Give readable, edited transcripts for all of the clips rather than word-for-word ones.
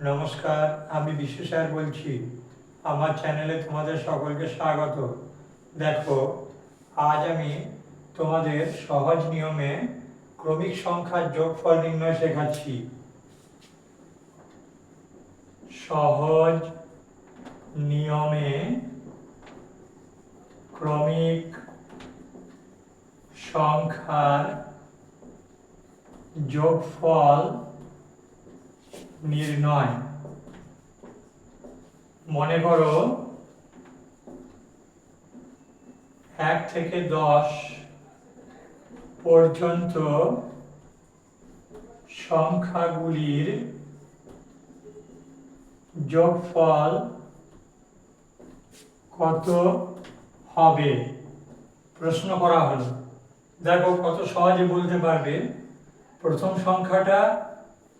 নমস্কার, আমি বিশ্ব স্যার বলছি। আমার চ্যানেলে তোমাদের সকলকে স্বাগত। দেখো, আজ আমি তোমাদের সহজ নিয়মে ক্রমিক সংখ্যার যোগফল নির্ণয় শেখাচ্ছি। সহজ নিয়মে ক্রমিক সংখ্যার যোগফল নির্ণয়। মনে করো 1 থেকে 10 পর্যন্ত সংখ্যাগুলির যোগফল কত হবে? প্রশ্ন করা হলো। দেখো কত সহজে বলতে পারবে। প্রথম সংখ্যাটা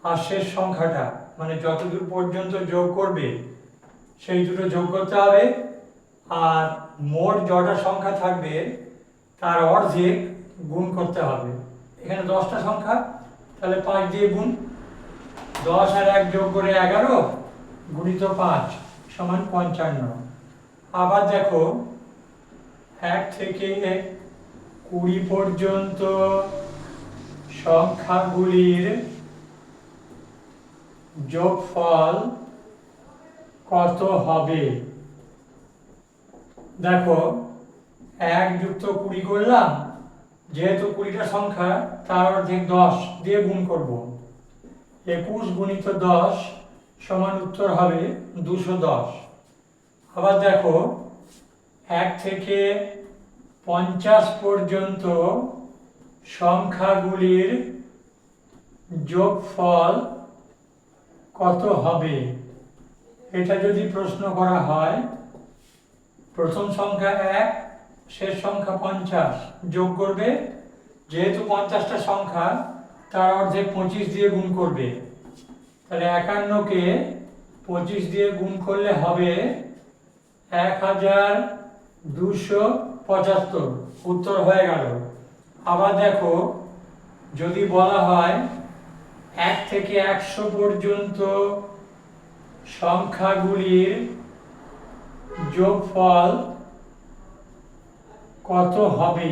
আর শেষ সংখ্যাটা, মানে যতদূর পর্যন্ত যোগ করবে সেই দুটো যোগ করতে হবে, আর মোট যটা সংখ্যা থাকবে তার অর্ধেক গুণ করতে হবে। এখানে 10টা সংখ্যা, তাহলে 5 দিয়ে গুণ, 10 আর 1 যোগ করে 11 গুণিত 5 সমান 55। আবার দেখো 1 থেকে 20 পর্যন্ত সংখ্যাগুলির যোগফল কত হবে? দেখো 1 যুক্ত 20 করলাম, যেহেতু 20টা সংখ্যা তার অর্ধেক 10 দিয়ে গুণ করব। 21 গুণিত 10 সমান উত্তর হবে 210। আবার দেখো 1 থেকে 50 পর্যন্ত সংখ্যাগুলির যোগফল কত হবে? এটা যদি প্রশ্ন করা হয়, প্রথম সংখ্যা 1, শেষ সংখ্যা 50, যোগ করবে, যেহেতু 50টা সংখ্যা তার অর্ধেক 25 দিয়ে গুণ করবে। তাহলে 51কে 25 দিয়ে গুণ করলে হবে 1275, উত্তর হয়ে গেল। আবার দেখো যদি বলা হয় 1 থেকে 100 পর্যন্ত সংখ্যাগুলির যোগফল কত হবে?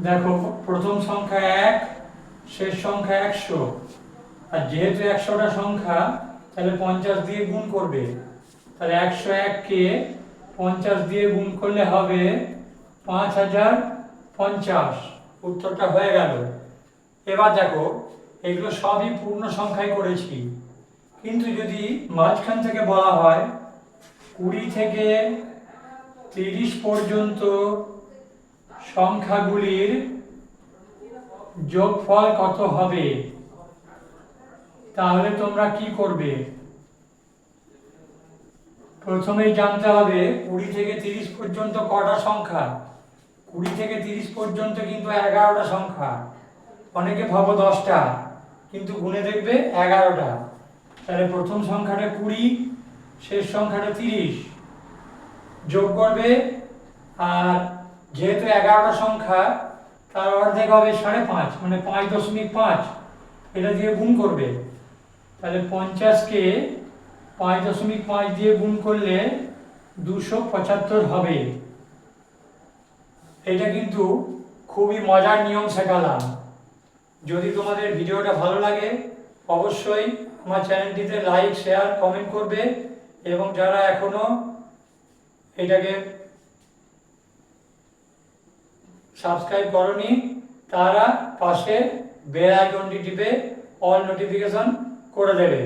দেখো প্রথম সংখ্যা 1, শেষ সংখ্যা 100, আর যেহেতু 100টা সংখ্যা তাহলে 50 দিয়ে গুণ করবে। তাহলে 101কে 50 দিয়ে গুণ করলে হবে 5050, উত্তরটা হয়ে গেল। এবার দেখো এগুলো সবই পূর্ণ সংখ্যায় করেছি, কিন্তু যদি মাঝখান থেকে বলা হয় 20 থেকে 30 পর্যন্ত সংখ্যাগুলির যোগফল কত হবে, তাহলে তোমরা কি করবে? প্রথমেই জানতে হবে 20 থেকে 30 পর্যন্ত কটা সংখ্যা। 20 থেকে 30 পর্যন্ত কিন্তু 11টা সংখ্যা। অনেকে ভাবো 10টা, কিন্তু গুণে দেখবে 11টা। তাহলে প্রথম সংখ্যাটা 20, শেষ সংখ্যাটা 30, যোগ করবে, আর যেহেতু 11টা সংখ্যা তার অর্ধেক হবে 5.5, মানে 5.5, এটা দিয়ে গুণ করবে। তাহলে 50কে 5.5 দিয়ে গুণ করলে 275 হবে। এটা কিন্তু খুবই মজার নিয়ম শেখালাম। যদি তোমাদের ভিডিওটা ভালো লাগে অবশ্যই আমার চ্যানেলটিতে লাইক, শেয়ার, কমেন্ট করবে, এবং যারা এখনো এটাকে সাবস্ক্রাইব করনি তারা পাশে বেল আইকনটি টিপে অল নোটিফিকেশন করে দেবে।